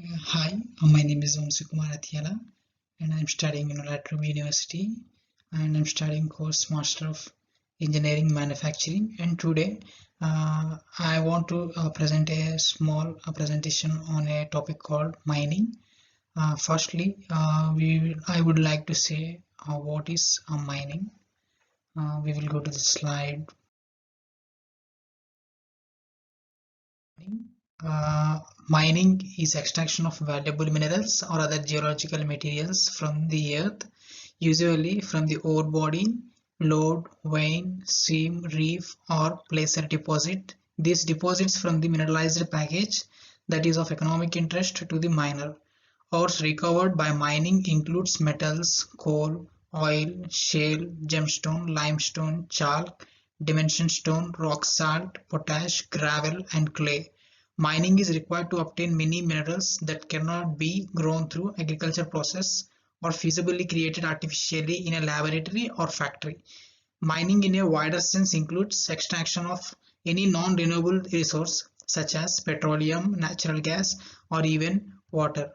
Hi, my name is Kumar Athiala and I'm studying in Latrobe University and I'm studying course Master of Engineering Manufacturing, and today I want to present a small presentation on a topic called mining. Firstly, I would like to say what is mining. We will go to the slide. Uh, Mining is extraction of valuable minerals or other geological materials from the earth, usually from the ore body, lode, vein, seam, reef, or placer deposit. These deposits from the mineralized package that is of economic interest to the miner. Ores recovered by mining includes metals, coal, oil, shale, gemstone, limestone, chalk, dimension stone, rock salt, potash, gravel, and clay. Mining is required to obtain many minerals that cannot be grown through agriculture process or feasibly created artificially in a laboratory or factory. Mining in a wider sense includes extraction of any non-renewable resource such as petroleum, natural gas, or even water.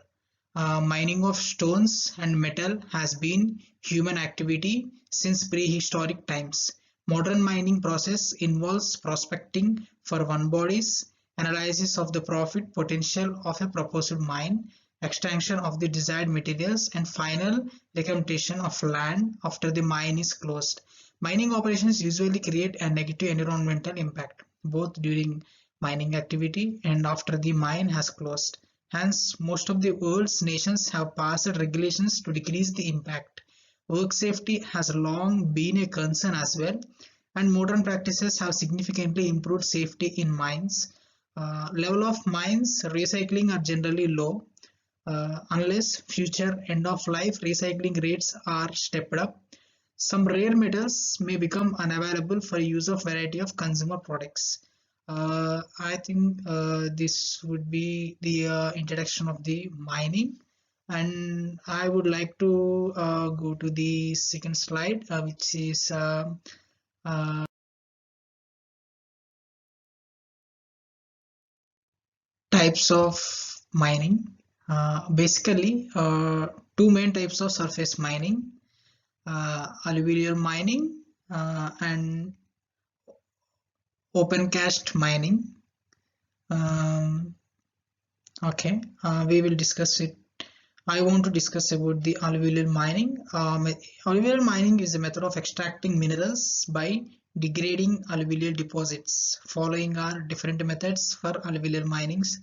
Mining of stones and metal has been human activity since prehistoric times. Modern mining process involves prospecting for one bodies, analysis of the profit potential of a proposed mine, extraction of the desired materials, and final reclamation of land after the mine is closed. Mining operations usually create a negative environmental impact, both during mining activity and after the mine has closed. Hence, most of the world's nations have passed regulations to decrease the impact. Work safety has long been a concern as well, and modern practices have significantly improved safety in mines. Level of mines recycling are generally low, unless future end-of-life recycling rates are stepped up. Some rare metals may become unavailable for use of variety of consumer products. I think this would be the introduction of the mining, and I would like to go to the second slide, which is uh, types of mining. Basically, two main types of surface mining: alluvial mining and open cast mining. Um, okay, we will discuss it. I want to discuss about the alluvial mining. Alluvial mining is a method of extracting minerals by degrading alluvial deposits. Following are different methods for alluvial minings.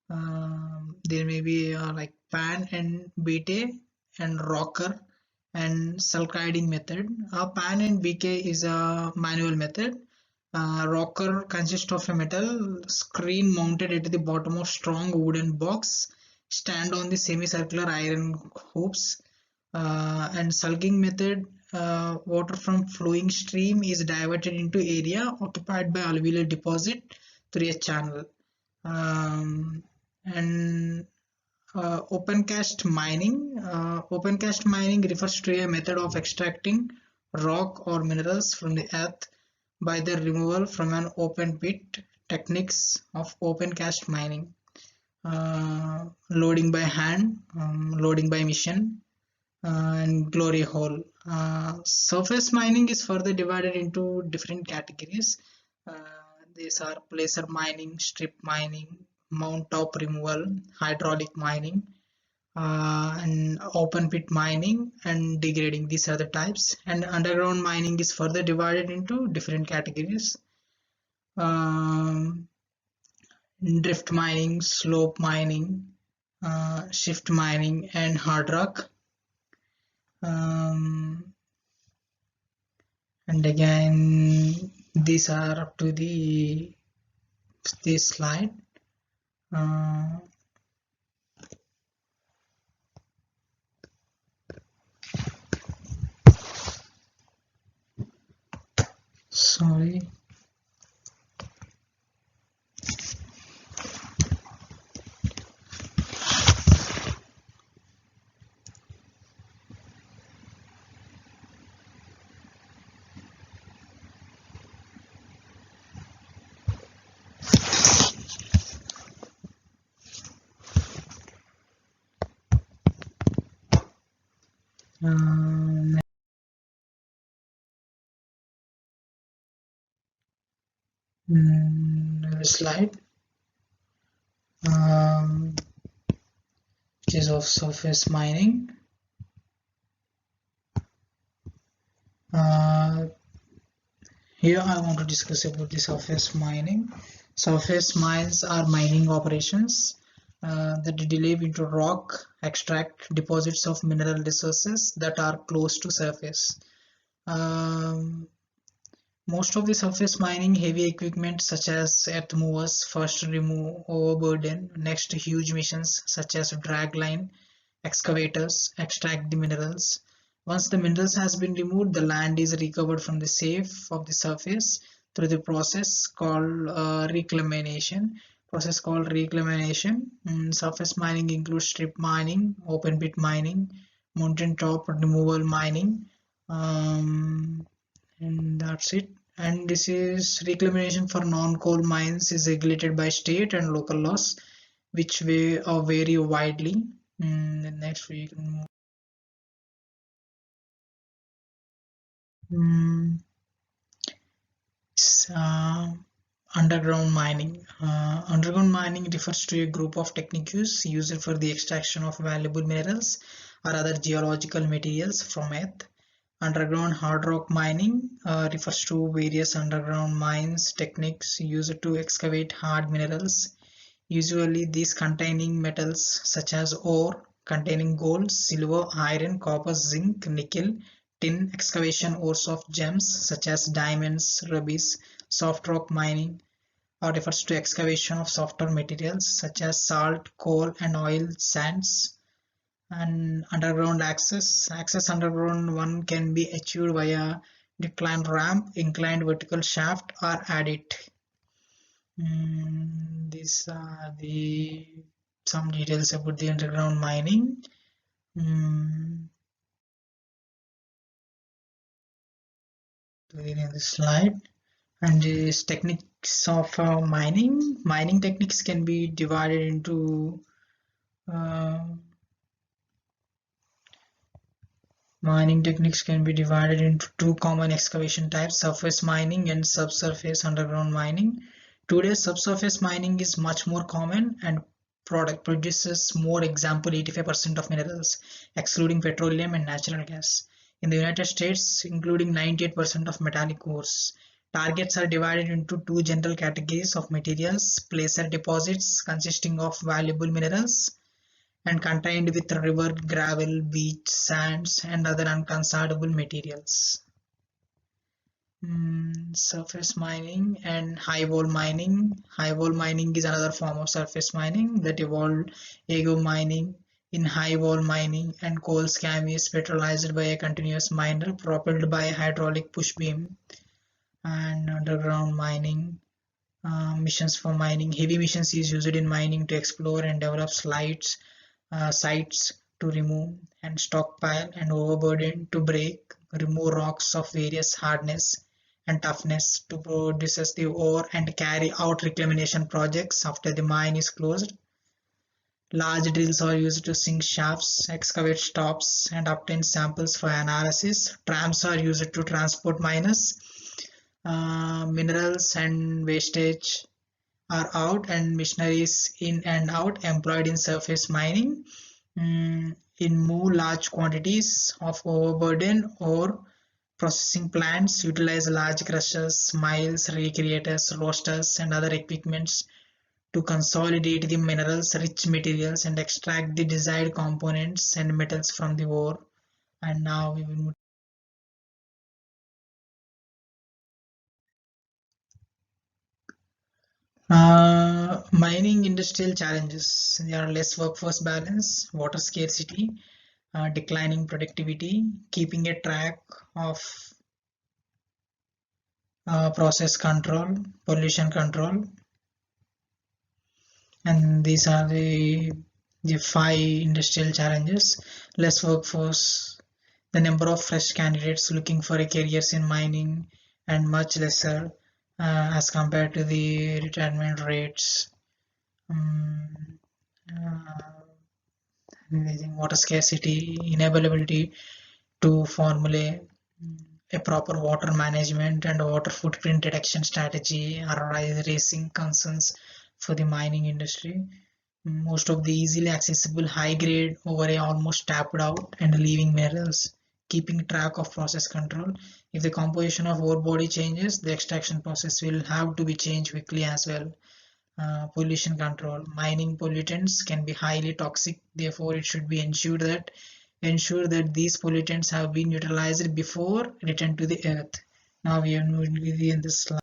There may be like pan and BT and rocker and sulkiding method. Pan and BK is a manual method. Rocker consists of a metal screen mounted at the bottom of strong wooden box, stand on the semicircular iron hoops. And sulking method, water from flowing stream is diverted into area occupied by alluvial deposit through a channel. Um, and Open cast mining. Open cast mining refers to a method of extracting rock or minerals from the earth by their removal from an open pit. Techniques of open cast mining: loading by hand, loading by machine, and glory hole. Surface mining is further divided into different categories. These are placer mining, strip mining, mount top removal, hydraulic mining, and open pit mining and degrading. These are the types. And underground mining is further divided into different categories. Um, Drift mining, slope mining, shift mining, and hard rock. Um, and again, these are up to this slide. Uh, Sorry. Slide, which is of surface mining. Here I want to discuss about the surface mining. Surface mines are mining operations that delve into rock, extract deposits of mineral resources that are close to surface. Most of the surface mining heavy equipment such as earth movers first remove overburden, next huge machines such as dragline excavators extract the minerals. Once the minerals has been removed, the land is recovered from the safe of the surface through the process called reclamation. Surface mining includes strip mining, open pit mining, mountain top removal mining, and that's it. And this is reclamation for non-coal mines is regulated by state and local laws, which vary widely. Next we can move. Mm, Underground mining. Underground mining refers to a group of techniques used for the extraction of valuable minerals or other geological materials from earth. Underground hard rock mining refers to various underground mines techniques used to excavate hard minerals. Usually these containing metals such as ore, containing gold, silver, iron, copper, zinc, nickel, tin, excavation ores of gems such as diamonds, rubies, soft rock mining refers to excavation of softer materials such as salt, coal, and oil sands. And underground access underground one can be achieved via decline ramp, inclined vertical shaft, or adit. These are the some details about the underground mining. In this slide, and these techniques of mining techniques can be divided into two common excavation types: surface mining and subsurface underground mining. Today, subsurface mining is much more common and produces more, example 85% of minerals, excluding petroleum and natural gas. In the United States, including 98% of metallic ores. Targets are divided into two general categories of materials: placer deposits consisting of valuable minerals and contained with river gravel, beach sands, and other unconsortable materials. Surface mining and high wall mining. High wall mining is another form of surface mining that evolved. Ego mining in high wall mining and coal scam is petrolized by a continuous miner propelled by a hydraulic push beam. And underground mining. Missions for mining. Heavy missions is used in mining to explore and develop sites to remove and stockpile and overburden to break, remove rocks of various hardness and toughness to produce the ore and carry out reclamation projects after the mine is closed. Large drills are used to sink shafts, excavate stops, and obtain samples for analysis. Trams are used to transport miners. Minerals and wastage are out, and machineries in and out employed in surface mining. In move large quantities of overburden or processing plants utilize large crushers, mills, recreators, roasters, and other equipments to consolidate the minerals rich materials and extract the desired components and metals from the ore. And now we will move. Mining industrial challenges. There are less workforce balance, water scarcity, declining productivity, keeping a track of process control, pollution control, and these are the 5 industrial challenges. Less workforce, the number of fresh candidates looking for a careers in mining, and much lesser as compared to the retirement rates. Um, Water scarcity, inability to formulate a proper water management and water footprint reduction strategy are raising concerns for the mining industry. Most of the easily accessible high grade ore almost tapped out and leaving minerals. Keeping track of process control. If the composition of ore body changes, the extraction process will have to be changed quickly as well. Pollution control. Mining pollutants can be highly toxic, therefore it should be ensure that these pollutants have been neutralized before return to the earth. Now we are in this slide.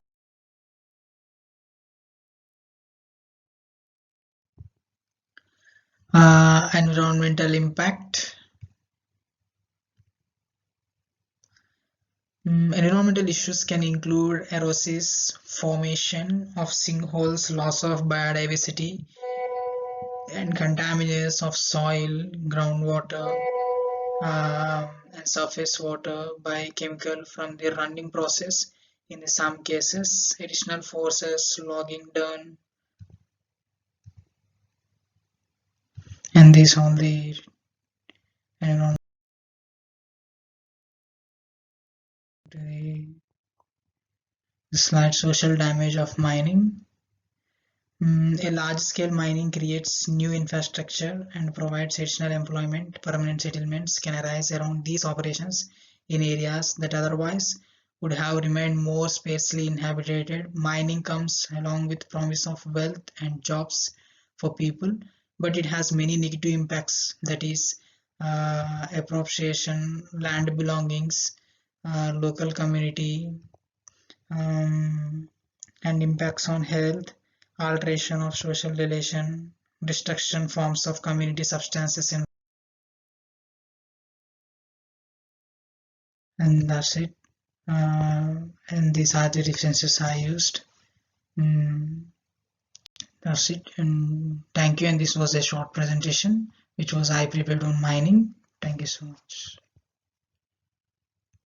Environmental impact. Environmental issues can include erosis, formation of sinkholes, loss of biodiversity, and contamination of soil, groundwater, and surface water by chemical from the running process. In some cases, additional forces, logging done, and this on the environment. The slide social damage of mining. A large-scale mining creates new infrastructure and provides additional employment. Permanent settlements can arise around these operations in areas that otherwise would have remained more sparsely inhabited. Mining comes along with promise of wealth and jobs for people, but it has many negative impacts, that is, appropriation, land belongings, local community, um, and impacts on health, alteration of social relation, destruction forms of community substances, and that's it. And these are the references I used. Mm, that's it. And thank you. And this was a short presentation which was I prepared on mining. Thank you so much.